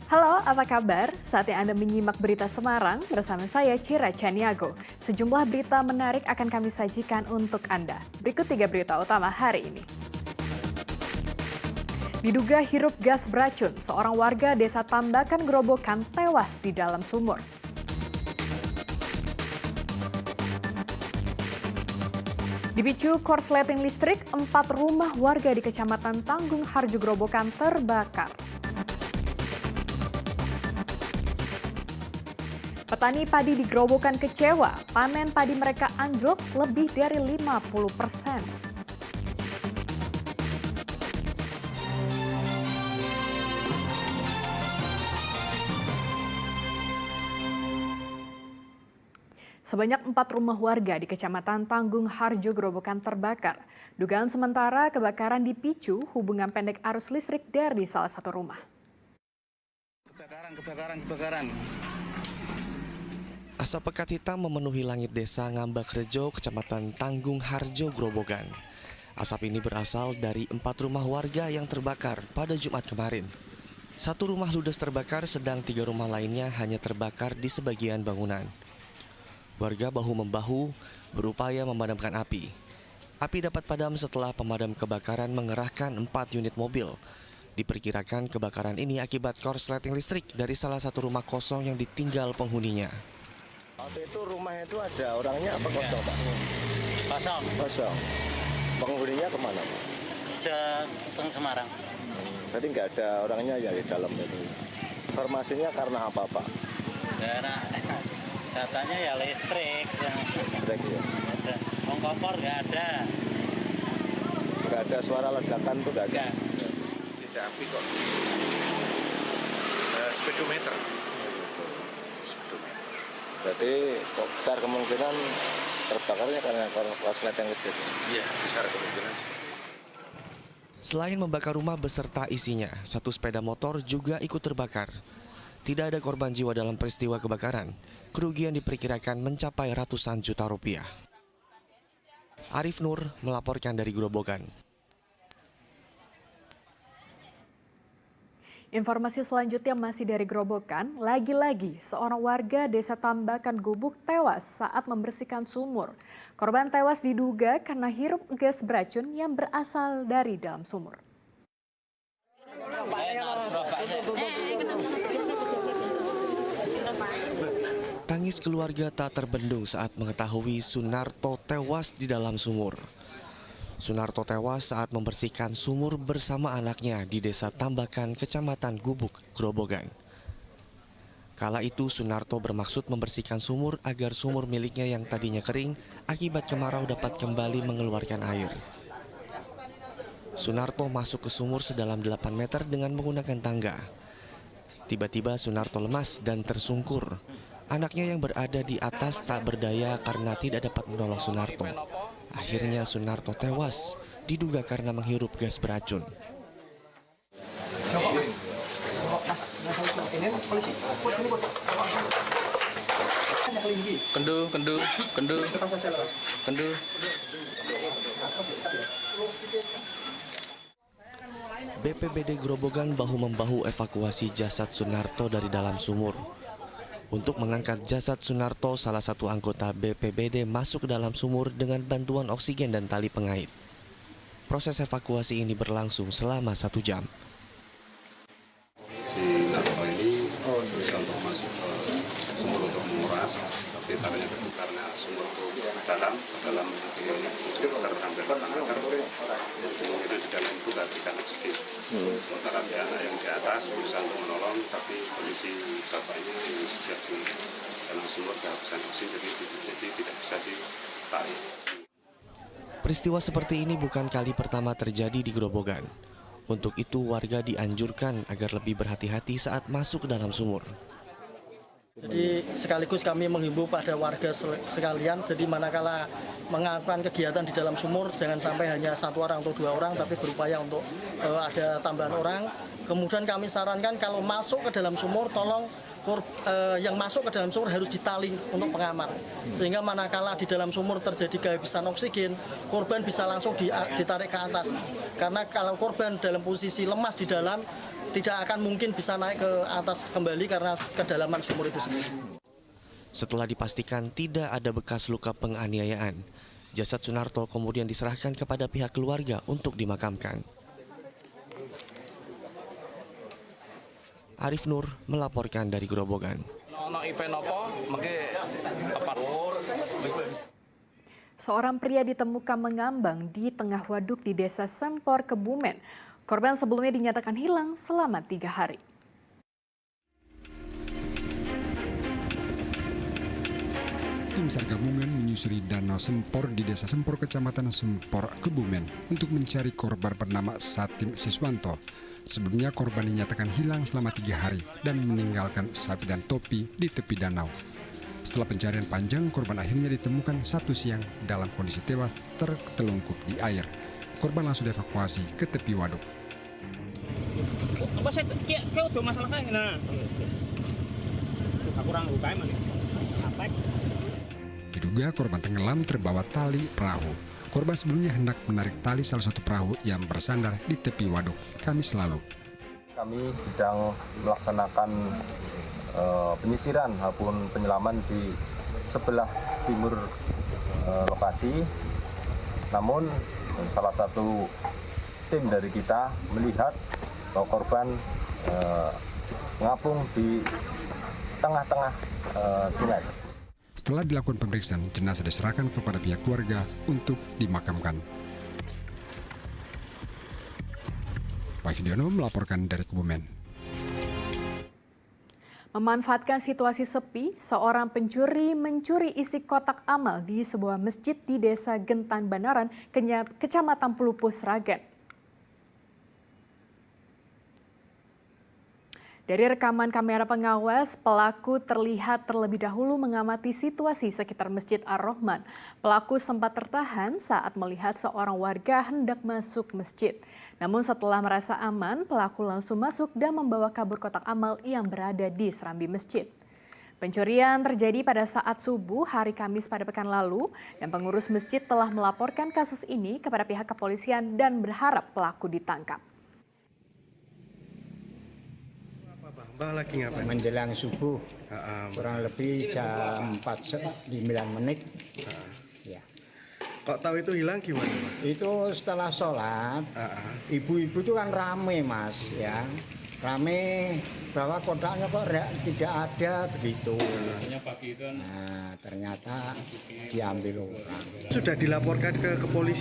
Halo, apa kabar? Saatnya Anda menyimak berita Semarang bersama saya Cira Caniago. Sejumlah berita menarik akan kami sajikan untuk Anda. Berikut 3 berita utama hari ini. Diduga hirup gas beracun, seorang warga desa Tambakan Grobogan tewas di dalam sumur. Dipicu korsleting listrik, 4 rumah warga di Kecamatan Tanggung Harjo Grobogan terbakar. Petani padi di Grobogan kecewa, panen padi mereka anjlok lebih dari 50%. Sebanyak 4 rumah warga di Kecamatan Tanggung Harjo Grobogan terbakar. Dugaan sementara kebakaran dipicu hubungan pendek arus listrik dari salah satu rumah. Kebakaran. Asap pekat hitam memenuhi langit desa Ngambak Rejo, Kecamatan Tanggung Harjo, Grobogan. Asap ini berasal dari 4 rumah warga yang terbakar pada Jumat kemarin. 1 rumah ludes terbakar, sedang 3 rumah lainnya hanya terbakar di sebagian bangunan. Warga bahu-membahu berupaya memadamkan api. Api dapat padam setelah pemadam kebakaran mengerahkan 4 unit mobil. Diperkirakan kebakaran ini akibat korsleting listrik dari salah satu rumah kosong yang ditinggal penghuninya. Waktu itu rumah itu ada orangnya apa kosong, Pak? Kosong. Penghuninya kemana, Pak? Ke Semarang. Jadi nggak ada orangnya ya di dalam itu. Informasinya karena apa, Pak? Karena katanya ya listrik. Listrik ya. Ada. Kompor nggak ada. Nggak ada suara ledakan tuh nggak ada. Nggak. Tidak api kok. Speedometer. Berarti kok besar kemungkinan terbakarnya karena korsleting listrik. Iya, besar kemungkinan. Selain membakar rumah beserta isinya, 1 sepeda motor juga ikut terbakar. Tidak ada korban jiwa dalam peristiwa kebakaran. Kerugian diperkirakan mencapai ratusan juta rupiah. Arif Nur melaporkan dari Grobogan. Informasi selanjutnya masih dari Grobogan. Lagi-lagi seorang warga desa Tambakan Gubuk tewas saat membersihkan sumur. Korban tewas diduga karena hirup gas beracun yang berasal dari dalam sumur. Tangis keluarga tak terbendung saat mengetahui Sunarto tewas di dalam sumur. Sunarto tewas saat membersihkan sumur bersama anaknya di desa Tambakan, Kecamatan Gubuk, Grobogan. Kala itu Sunarto bermaksud membersihkan sumur agar sumur miliknya yang tadinya kering akibat kemarau dapat kembali mengeluarkan air. Sunarto masuk ke sumur sedalam 8 meter dengan menggunakan tangga. Tiba-tiba Sunarto lemas dan tersungkur. Anaknya yang berada di atas tak berdaya karena tidak dapat menolong Sunarto. Akhirnya Sunarto tewas, diduga karena menghirup gas beracun. Kendu. BPBD Grobogan bahu-membahu evakuasi jasad Sunarto dari dalam sumur. Untuk mengangkat jasad Sunarto, salah satu anggota BPBD masuk ke dalam sumur dengan bantuan oksigen dan tali pengait. Proses evakuasi ini berlangsung selama 1 jam. Si narkoba ini bisa untuk masuk ke sumur untuk menguras, tapi caranya itu karena sumur itu dalam sekitar hampir 4 meter, kemungkinan di dalam itu nggak bisa oksigen. Sementara si anak yang di atas berusaha untuk menolong, tapi kondisi bapaknya yang sejak di dalam sumur kehabisan oksigen, jadi tidak bisa ditarik. Peristiwa seperti ini bukan kali pertama terjadi di Grobogan. Untuk itu warga dianjurkan agar lebih berhati-hati saat masuk ke dalam sumur. Jadi sekaligus kami menghimbau pada warga sekalian, jadi manakala melakukan kegiatan di dalam sumur, jangan sampai hanya 1 orang atau 2 orang, tapi berupaya untuk ada tambahan orang. Kemudian kami sarankan kalau masuk ke dalam sumur, tolong yang masuk ke dalam sumur harus ditali untuk pengaman. Sehingga manakala di dalam sumur terjadi kehabisan oksigen, korban bisa langsung ditarik ke atas. Karena kalau korban dalam posisi lemas di dalam, tidak akan mungkin bisa naik ke atas kembali karena kedalaman sumur itu sendiri. Setelah dipastikan tidak ada bekas luka penganiayaan, jasad Sunarto kemudian diserahkan kepada pihak keluarga untuk dimakamkan. Arif Nur melaporkan dari Grobogan. Seorang pria ditemukan mengambang di tengah waduk di Desa Sempor, Kebumen. Korban sebelumnya dinyatakan hilang selama 3 hari. Tim SAR gabungan menyusuri Danau Sempor di Desa Sempor, Kecamatan Sempor, Kebumen untuk mencari korban bernama Satim Siswanto. Sebelumnya korban dinyatakan hilang selama 3 hari dan meninggalkan sapi dan topi di tepi danau. Setelah pencarian panjang, korban akhirnya ditemukan Sabtu siang dalam kondisi tewas tertelungkup di air. Korban langsung dievakuasi ke tepi waduk. Diduga korban tenggelam terbawa tali perahu. Korban sebelumnya hendak menarik tali salah satu perahu yang bersandar di tepi waduk Kamis lalu. Kami sedang melaksanakan penyisiran maupun penyelaman di sebelah timur lokasi. Namun salah satu tim dari kita melihat bahwa korban mengapung di tengah-tengah sungai. Setelah dilakukan pemeriksaan, jenazah diserahkan kepada pihak keluarga untuk dimakamkan. Pak Yudhoyono melaporkan dari Kebumen. Memanfaatkan situasi sepi, seorang pencuri mencuri isi kotak amal di sebuah masjid di Desa Gentan Banaran, Kecamatan Pelupu, Sragen. Dari rekaman kamera pengawas, pelaku terlihat terlebih dahulu mengamati situasi sekitar Masjid Ar-Rahman. Pelaku sempat tertahan saat melihat seorang warga hendak masuk masjid. Namun setelah merasa aman, pelaku langsung masuk dan membawa kabur kotak amal yang berada di serambi masjid. Pencurian terjadi pada saat subuh hari Kamis pada pekan lalu dan pengurus masjid telah melaporkan kasus ini kepada pihak kepolisian dan berharap pelaku ditangkap. Lagi ngapain? Menjelang subuh, kurang lebih jam 4:09. Ya. Kok tahu itu hilang gimana, Pak? Itu setelah sholat, ibu-ibu itu kan rame, Mas, ya. Rame, bahwa kotaknya kok tidak ada begitu. Nah, ternyata diambil orang. Sudah dilaporkan ke kepolisian?